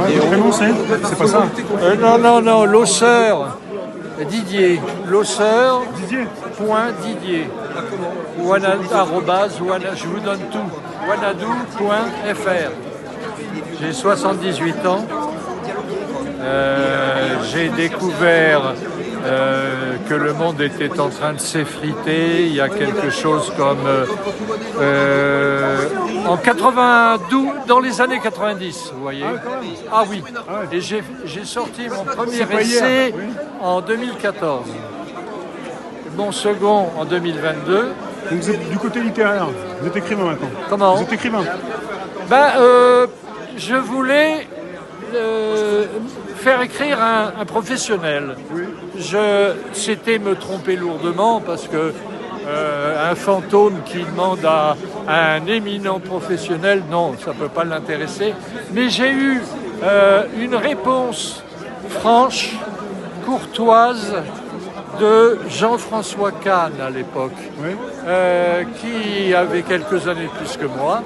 vidéo. Votre prénom c'est pas ça. Non, Losseur, Didier. Losseur, Didier. Didier. Je vous donne tout. wanadoo.fr. J'ai 78 ans. J'ai découvert que le monde était en train de s'effriter. Il y a quelque chose comme en 92, dans les années 90, vous voyez. Ah oui. Et j'ai sorti mon premier essai en 2014. Mon second en 2022. Donc vous êtes du côté littéraire. Vous êtes écrivain maintenant. Comment? Vous êtes écrivain. Je voulais faire écrire un professionnel. Oui. C'était me tromper lourdement parce que un fantôme qui demande à un éminent professionnel, non, ça ne peut pas l'intéresser. Mais j'ai eu une réponse franche, courtoise, de Jean-François Kahn à l'époque, Oui. qui avait quelques années de plus que moi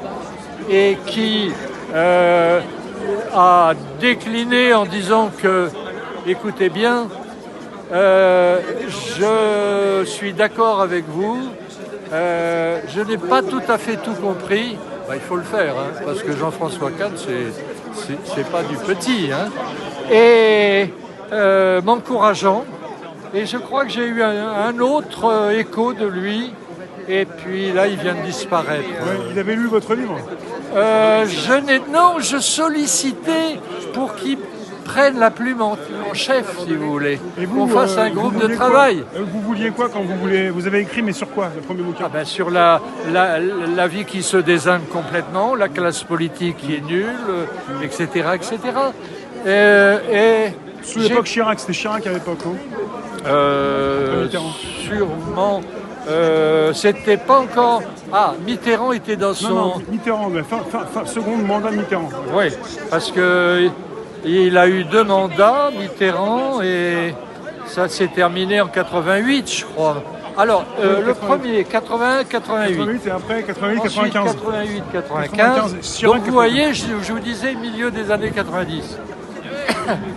et qui a décliné en disant que, écoutez bien, je suis d'accord avec vous, je n'ai pas tout à fait tout compris, il faut le faire, hein, parce que Jean-François Kahn, c'est pas du petit, hein, et m'encourageant, et je crois que j'ai eu un autre écho de lui, et puis là, il vient de disparaître. Ouais, il avait lu votre livre. Je sollicitais pour qu'il prenne la plume en chef, si vous voulez, qu'on fasse un groupe de travail. Vous vouliez quoi quand vous avez écrit, mais sur quoi, le premier bouquin? Sur la vie qui se désingue complètement, la classe politique qui est nulle, etc., etc. Sous l'époque Chirac, c'était Chirac à l'époque, non? Sûrement. C'était pas encore. Ah, Mitterrand était dans son. Non, Mitterrand, second mandat de Mitterrand. Oui, parce que il a eu 2 mandats, Mitterrand, et ça s'est terminé en 88, je crois. Alors, le premier, 81, 88. 88 et après 88, Ensuite, 95. 88, 95. Donc vous voyez, je vous disais milieu des années 90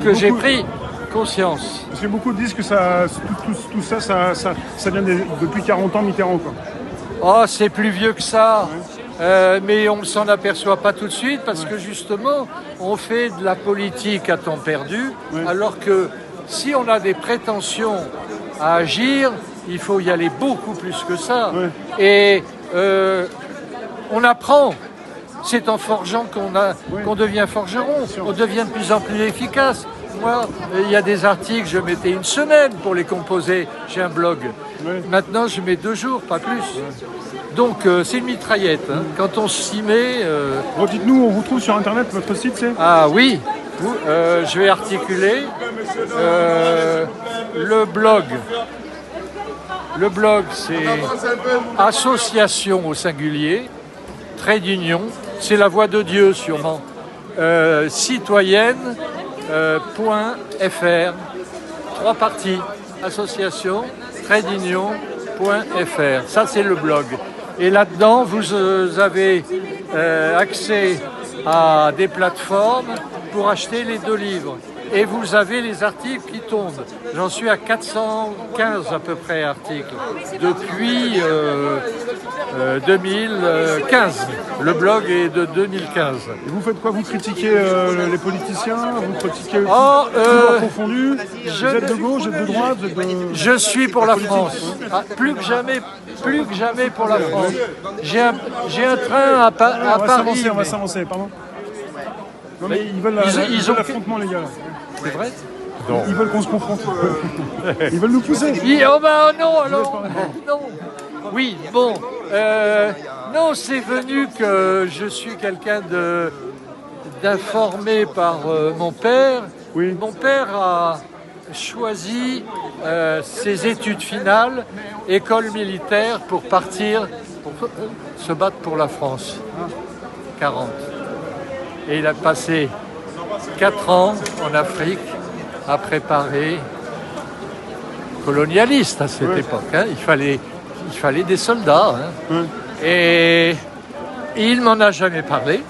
que j'ai pris conscience. Parce que beaucoup disent que tout ça vient depuis 40 ans Mitterrand, quoi. Oh, c'est plus vieux que ça. Mais on ne s'en aperçoit pas tout de suite parce que justement, on fait de la politique à temps perdu, alors que si on a des prétentions à agir, il faut y aller beaucoup plus que ça. Et on apprend. C'est en forgeant qu'on devient forgeron, on devient de plus en plus efficace. Moi, il y a des articles, je mettais 1 semaine pour les composer. J'ai un blog. Maintenant, je mets 2 jours, pas plus. Donc, c'est une mitraillette. Hein. Quand on s'y met... Dites-nous, on vous trouve sur Internet, votre site, c'est? Ah oui, je vais articuler. Le blog, c'est association au singulier, trait d'union, c'est la voix de Dieu sûrement, citoyenne, .fr, 3 parties, association, trait d'union.fr, ça c'est le blog. Et là-dedans, vous avez accès à des plateformes pour acheter les 2 livres. Et vous avez les articles qui tombent. J'en suis à 415 à peu près articles depuis 2015. Le blog est de 2015. Et vous faites quoi? Vous critiquez les politiciens? Vous critiquez tout confondu? Vous êtes de gauche, vous êtes de droite? Je suis pour la France. Ah, plus que jamais pour la France. J'ai un train à Paris. On va s'avancer, pardon. Non mais ils veulent l'affrontement, les gars. C'est vrai? Non. Ils veulent qu'on se confronte. Ils veulent nous pousser. Non, alors. Non. Oui, bon. Non, c'est venu que je suis quelqu'un d'informé par mon père. Oui. Mon père a choisi ses études finales, école militaire, pour partir, pour se battre pour la France. 40. Et il a passé 4 ans en Afrique à préparer, colonialiste à cette époque. Hein. Il fallait des soldats. Hein. Et il m'en a jamais parlé,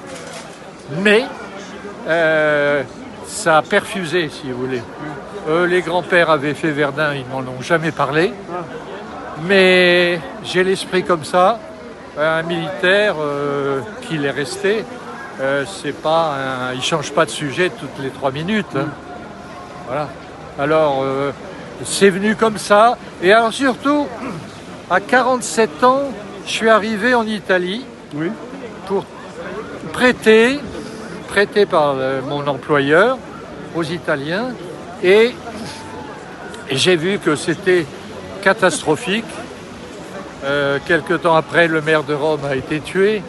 mais ça a perfusé, si vous voulez. Les grands-pères avaient fait Verdun, ils m'en ont jamais parlé. Mais j'ai l'esprit comme ça. Un militaire qu'il est resté, il ne change pas de sujet toutes les 3 minutes. Hein. Voilà. Alors, c'est venu comme ça. Et alors surtout, à 47 ans, je suis arrivé en Italie pour prêter par mon employeur aux Italiens. Et j'ai vu que c'était catastrophique. Quelque temps après, le maire de Rome a été tué.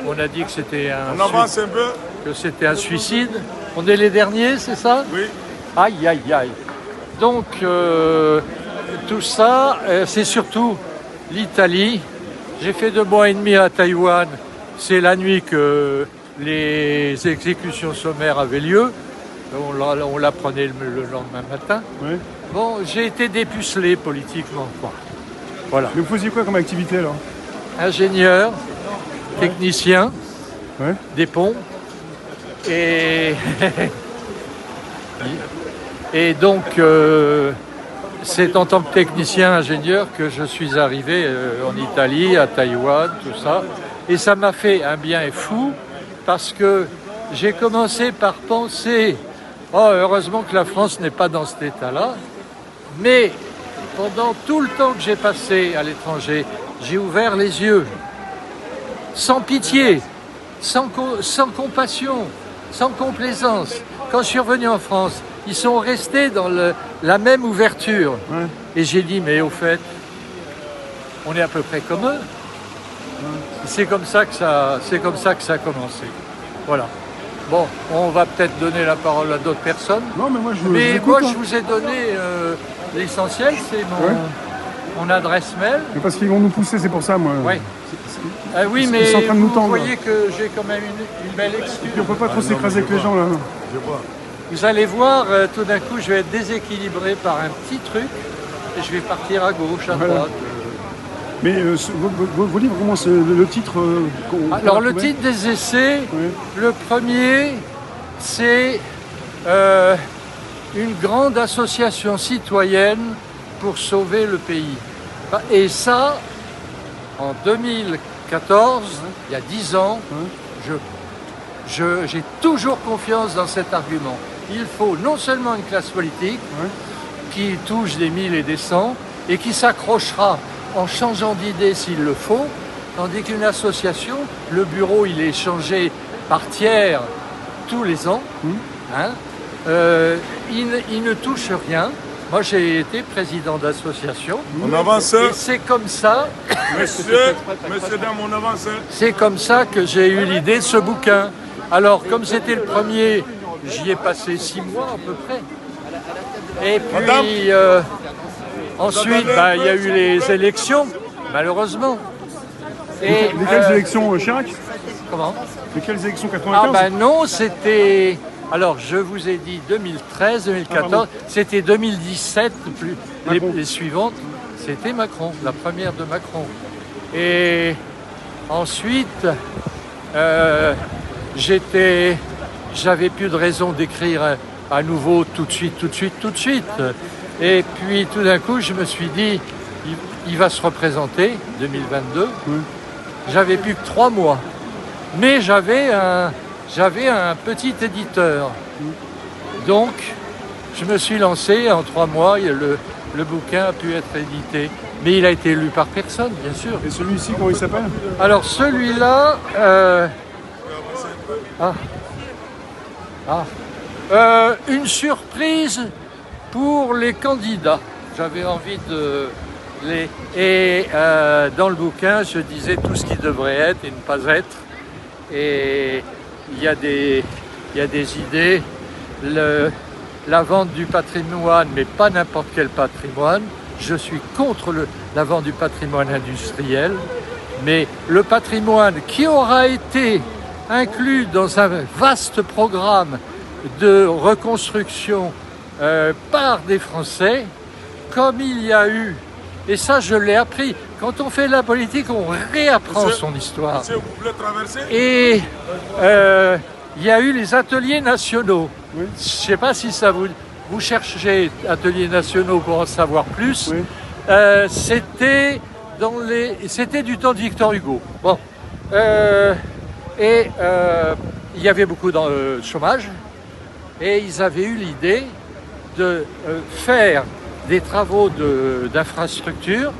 On a dit que c'était un suicide. On est les derniers, c'est ça? Oui. Aïe, aïe, aïe. Donc, tout ça, c'est surtout l'Italie. J'ai fait 2 mois et demi à Taïwan. C'est la nuit que les exécutions sommaires avaient lieu. On l'apprenait le lendemain matin. Oui. Bon, j'ai été dépucelé politiquement, quoi. Voilà. Mais vous faisiez quoi comme activité alors? Ingénieur, technicien, des ponts. Et donc, c'est en tant que technicien ingénieur que je suis arrivé en Italie, à Taïwan, tout ça. Et ça m'a fait un bien fou parce que j'ai commencé par penser « Oh, heureusement que la France n'est pas dans cet état-là ». Mais pendant tout le temps que j'ai passé à l'étranger, j'ai ouvert les yeux, sans pitié, sans compassion, sans complaisance. Quand je suis revenu en France, ils sont restés dans la même ouverture. Ouais. Et j'ai dit, mais au fait, on est à peu près comme eux. Ouais. C'est comme ça que ça a commencé. Voilà. Bon, on va peut-être donner la parole à d'autres personnes. Non, mais moi, je vous ai donné l'essentiel, c'est mon adresse mail. Mais parce qu'ils vont nous pousser, c'est pour ça, moi. Oui. Oui, mais vous voyez que j'ai quand même une belle excuse. Et puis on ne peut pas trop s'écraser avec les gens, là. Je vois. Vous allez voir, tout d'un coup, je vais être déséquilibré par un petit truc et je vais partir à gauche, à droite. Mais vos livres, comment c'est le titre Alors, le titre des essais, le premier, c'est une grande association citoyenne pour sauver le pays. Et ça, en 2014, il y a 10 ans, j'ai toujours confiance dans cet argument. Il faut non seulement une classe politique qui touche des 1000 et des 100 et qui s'accrochera en changeant d'idée s'il le faut, tandis qu'une association, le bureau il est changé par tiers tous les ans, il ne touche rien. Moi j'ai été président d'association. On avance. Et c'est comme ça. Monsieur, dame, on avance. C'est comme ça que j'ai eu l'idée de ce bouquin. Alors comme c'était le premier, j'y ai passé 6 mois à peu près. Et puis ensuite, il y a eu les élections, malheureusement. Et lesquelles élections, Chirac? Comment? Lesquelles élections 95? Ah non, c'était... Alors, je vous ai dit 2013, 2014, c'était 2017, les suivantes, c'était Macron, la première de Macron. Et ensuite, j'avais plus de raison d'écrire à nouveau tout de suite. Et puis tout d'un coup, je me suis dit, il va se représenter, 2022. J'avais plus que 3 mois. Mais j'avais un petit éditeur. Donc, je me suis lancé en 3 mois. Le bouquin a pu être édité. Mais il a été lu par personne, bien sûr. Et celui-ci, comment il s'appelle? Alors, celui-là... une surprise pour les candidats. J'avais envie de les... Et dans le bouquin, je disais tout ce qui devrait être et ne pas être. Et il y a des idées. La vente du patrimoine, mais pas n'importe quel patrimoine. Je suis contre la vente du patrimoine industriel. Mais le patrimoine qui aura été inclus dans un vaste programme de reconstruction par des Français, comme il y a eu, et ça je l'ai appris, quand on fait de la politique, on réapprend son histoire. Monsieur, vous voulez traverser? Et il y a eu les ateliers nationaux. Oui. Je ne sais pas si ça vous cherchez ateliers nationaux pour en savoir plus. Oui. C'était du temps de Victor Hugo. Bon. Il y avait beaucoup de chômage et ils avaient eu l'idée de faire des travaux d'infrastructure,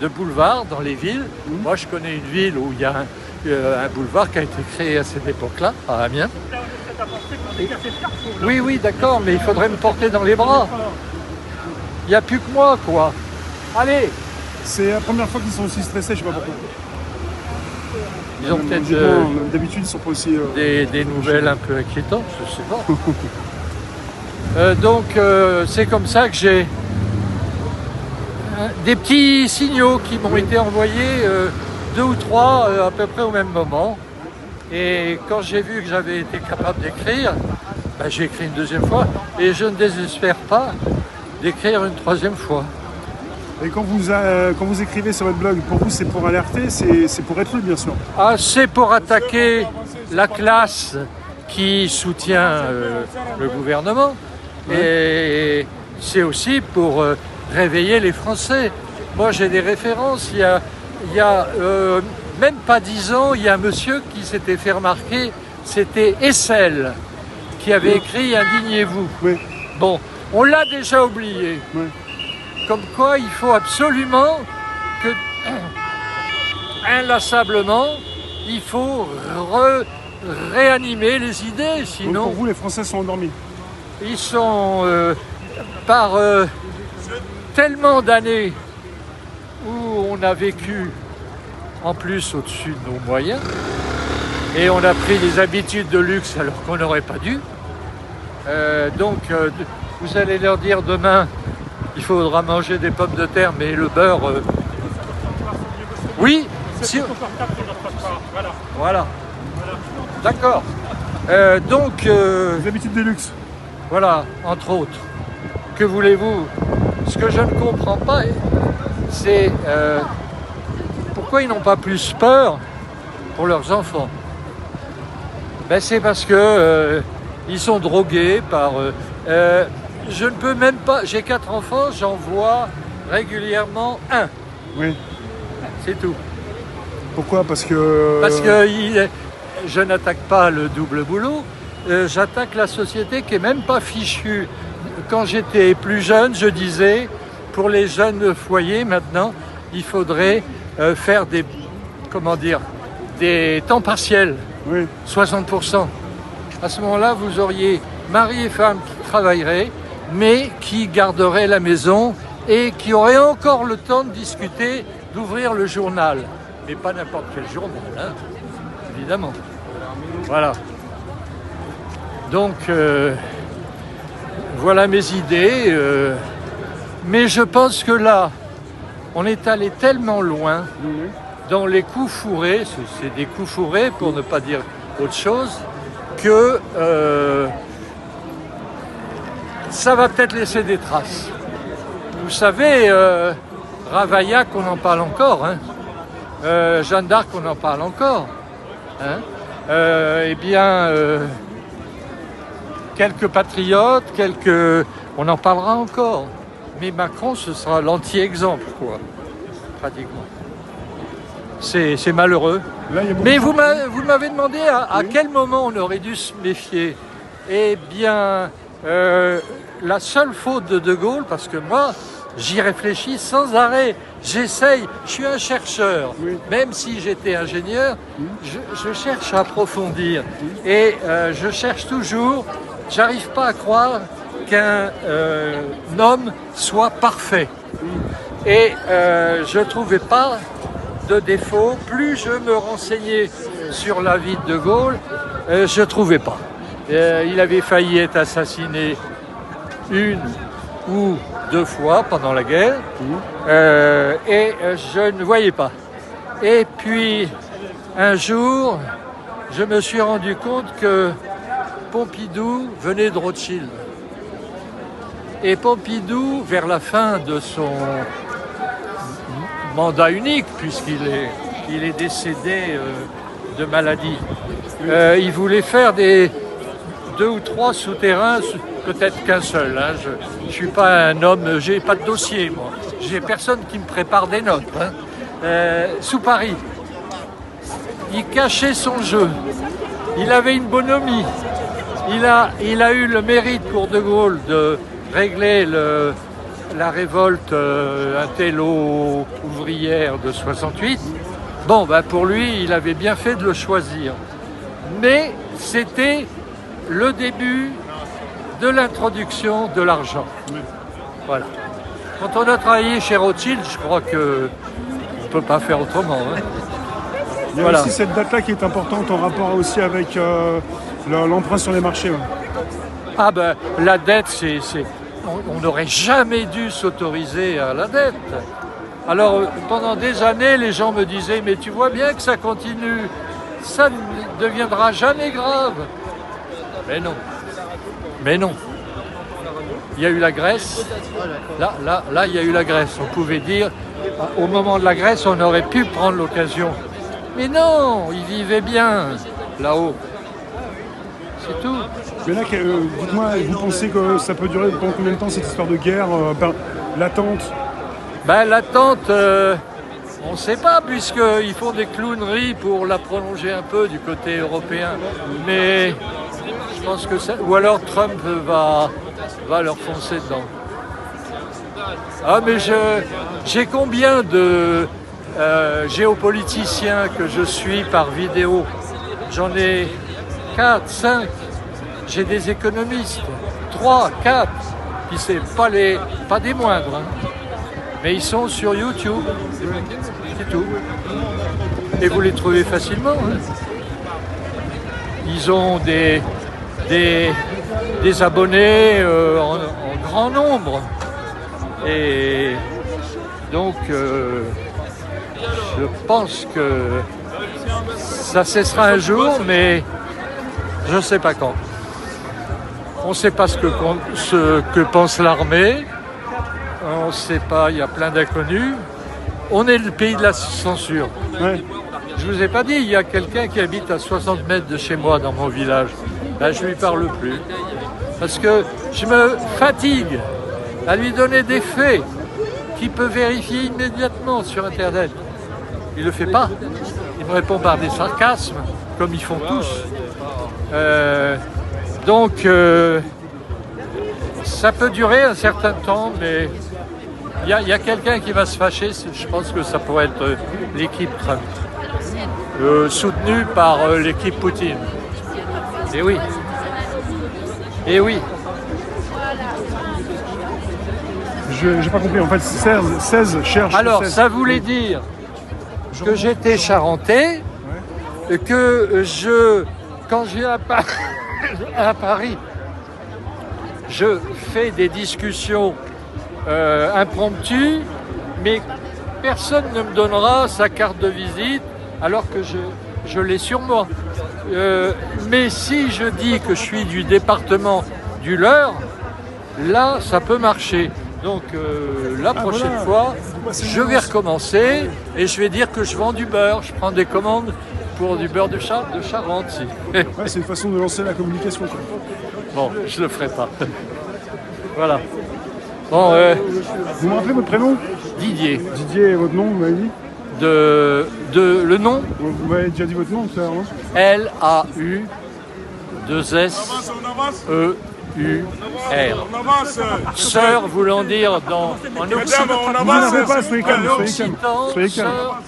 de boulevards dans les villes. Moi, je connais une ville où il y a un boulevard qui a été créé à cette époque-là, à Amiens. Oui, oui, d'accord, mais il faudrait me porter dans les bras. Il n'y a plus que moi, quoi. Allez! C'est la première fois qu'ils sont aussi stressés, je sais pas pourquoi. Ils ont peut-être d'habitude, ils sont pas aussi... des nouvelles un peu inquiétantes, je sais pas. Donc, c'est comme ça que j'ai des petits signaux qui m'ont été envoyés, 2 ou 3 à peu près au même moment. Et quand j'ai vu que j'avais été capable d'écrire, ben, j'ai écrit une 2e fois et je ne désespère pas d'écrire une 3e fois. Et quand vous écrivez sur votre blog, pour vous c'est pour alerter, c'est pour être lu bien sûr? Ah, c'est pour attaquer la classe qui soutient le gouvernement. Ouais. Et c'est aussi pour réveiller les Français. Moi j'ai des références, il y a même pas 10 ans, il y a un monsieur qui s'était fait remarquer, c'était Essel, qui avait écrit « Indignez-vous ». Oui. Bon, on l'a déjà oublié. Oui. Comme quoi, il faut absolument que, inlassablement, il faut réanimer les idées, sinon... Donc pour vous, les Français sont endormis? Ils sont, par tellement d'années où on a vécu, en plus, au-dessus de nos moyens, et on a pris des habitudes de luxe alors qu'on n'aurait pas dû. Donc, vous allez leur dire demain, il faudra manger des pommes de terre, mais le beurre... Oui, si... Voilà. D'accord. Donc... Les habitudes de luxe. Voilà, entre autres. Que voulez-vous? Ce que je ne comprends pas, c'est pourquoi ils n'ont pas plus peur pour leurs enfants. Ben, c'est parce que ils sont drogués par... je ne peux même pas... J'ai 4 enfants, j'en vois régulièrement 1. Oui. C'est tout. Pourquoi? Parce que je n'attaque pas le double boulot, j'attaque la société qui n'est même pas fichue. Quand j'étais plus jeune, je disais, pour les jeunes foyers maintenant, il faudrait faire des temps partiels, oui. 60%. À ce moment-là, vous auriez mari et femme qui travailleraient, mais qui garderaient la maison et qui auraient encore le temps de discuter, d'ouvrir le journal. Mais pas n'importe quel journal, hein, évidemment. Voilà. Donc, voilà mes idées. Mais je pense que là, on est allé tellement loin dans les coups fourrés, c'est des coups fourrés pour ne pas dire autre chose, que ça va peut-être laisser des traces. Vous savez, Ravaillac, on en parle encore, hein. Jeanne d'Arc, on en parle encore. Hein. Quelques patriotes, on en parlera encore. Mais Macron, ce sera l'anti-exemple, quoi, pratiquement. C'est malheureux. Là, mais vous m'avez demandé à quel moment on aurait dû se méfier. Eh bien, la seule faute de De Gaulle, parce que moi, j'y réfléchis sans arrêt. J'essaye, je suis un chercheur. Oui. Même si j'étais ingénieur, je cherche à approfondir. Et je cherche toujours, j'arrive pas à croire qu'un homme soit parfait. Et je trouvais pas de défaut. Plus je me renseignais sur la vie de Gaulle, je trouvais pas. Il avait failli être assassiné 1 ou 2 fois pendant la guerre, et je ne voyais pas. Et puis, un jour, je me suis rendu compte que Pompidou venait de Rothschild. Et Pompidou, vers la fin de son mandat unique, puisqu'il est décédé de maladie, il voulait faire des 2 ou 3 souterrains, peut-être qu'un seul. Hein. Je ne suis pas un homme, j'ai pas de dossier, moi. J'ai personne qui me prépare des notes. Hein. Sous Paris, il cachait son jeu. Il avait une bonhomie. Il a eu le mérite pour De Gaulle de régler la révolte intello-ouvrière de 68. Bon, ben pour lui, il avait bien fait de le choisir. Mais c'était le début de l'introduction de l'argent. Voilà. Quand on a travaillé chez Rothschild, je crois que on ne peut pas faire autrement. Hein. Il y a aussi cette date-là qui est importante en rapport aussi avec l'emprunt sur les marchés. Ouais. Ah ben, la dette, on n'aurait jamais dû s'autoriser à la dette. Alors, pendant des années, les gens me disaient, mais tu vois bien que ça continue, ça ne deviendra jamais grave. Mais non. Mais non. Il y a eu la Grèce. Là, il y a eu la Grèce. On pouvait dire, au moment de la Grèce, on aurait pu prendre l'occasion. Mais non, ils vivaient bien là-haut. C'est tout. Mais là, dites-moi, vous pensez que ça peut durer pendant combien de temps cette histoire de guerre latente? Ben, l'attente, on ne sait pas, puisqu'ils font des clowneries pour la prolonger un peu du côté européen. Mais je pense que ça. Ou alors Trump va leur foncer dedans. Ah, mais j'ai combien de géopoliticiens que je suis par vidéo? J'en ai 4, 5. J'ai des économistes. 3, 4. Puis c'est pas des moindres. Hein. Mais ils sont sur YouTube, c'est tout. Et vous les trouvez facilement. Hein. Ils ont des abonnés en grand nombre. Et donc, je pense que ça cessera un jour, mais je ne sais pas quand. On ne sait pas ce que pense l'armée. On ne sait pas, il y a plein d'inconnus. On est le pays de la censure. Ouais. Je ne vous ai pas dit, il y a quelqu'un qui habite à 60 mètres de chez moi dans mon village. Ben, je ne lui parle plus. Parce que je me fatigue à lui donner des faits qu'il peut vérifier immédiatement sur Internet. Il ne le fait pas. Il me répond par des sarcasmes, comme ils font tous. Donc, ça peut durer un certain temps, mais il y a quelqu'un qui va se fâcher. Je pense que ça pourrait être l'équipe Trump, soutenue par l'équipe Poutine. Et oui. Et oui. Je n'ai pas compris. En fait, 16 cherchent. Alors, 16. ça voulait dire que j'étais charentais, que quand je viens à Paris, je fais des discussions impromptues, mais personne ne me donnera sa carte de visite alors que je l'ai sur moi. Mais si je dis que je suis du département du Leur, là, ça peut marcher. Donc la prochaine fois, je vais recommencer et je vais dire que je vends du beurre. Je prends des commandes pour du beurre de Charente. Ouais, c'est une façon de lancer la communication. Quoi. Bon, je le ferai pas. Voilà. Bon, vous me rappelez votre prénom? Didier. Didier, et votre nom, vous m'avez dit? Le nom? Vous m'avez déjà dit votre nom tout à l'heure, non? L-A-U-2-S-E-U-R. Sœur voulant dire en occitan, sœur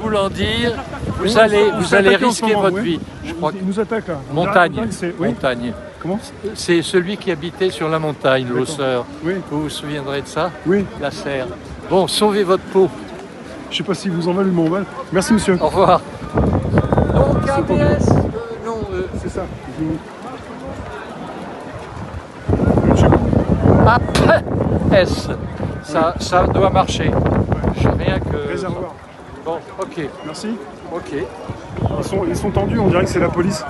voulant dire vous allez risquer votre vie. Je crois qu'il nous attaque là. Montagne. Oui. Montagne. Comment? C'est celui qui habitait sur la montagne, l'osseur. Oui. Vous vous souviendrez de ça? Oui. La serre. Bon, sauvez votre peau. Je ne sais pas si vous en veulent ou m'en veulent. Merci monsieur. Au revoir. Donc ABS, non. C'est ça. APS. Ça doit marcher. Je rien que. Réservoir. Bon, ok. Merci. Ok. Ils sont tendus, on dirait que c'est la police.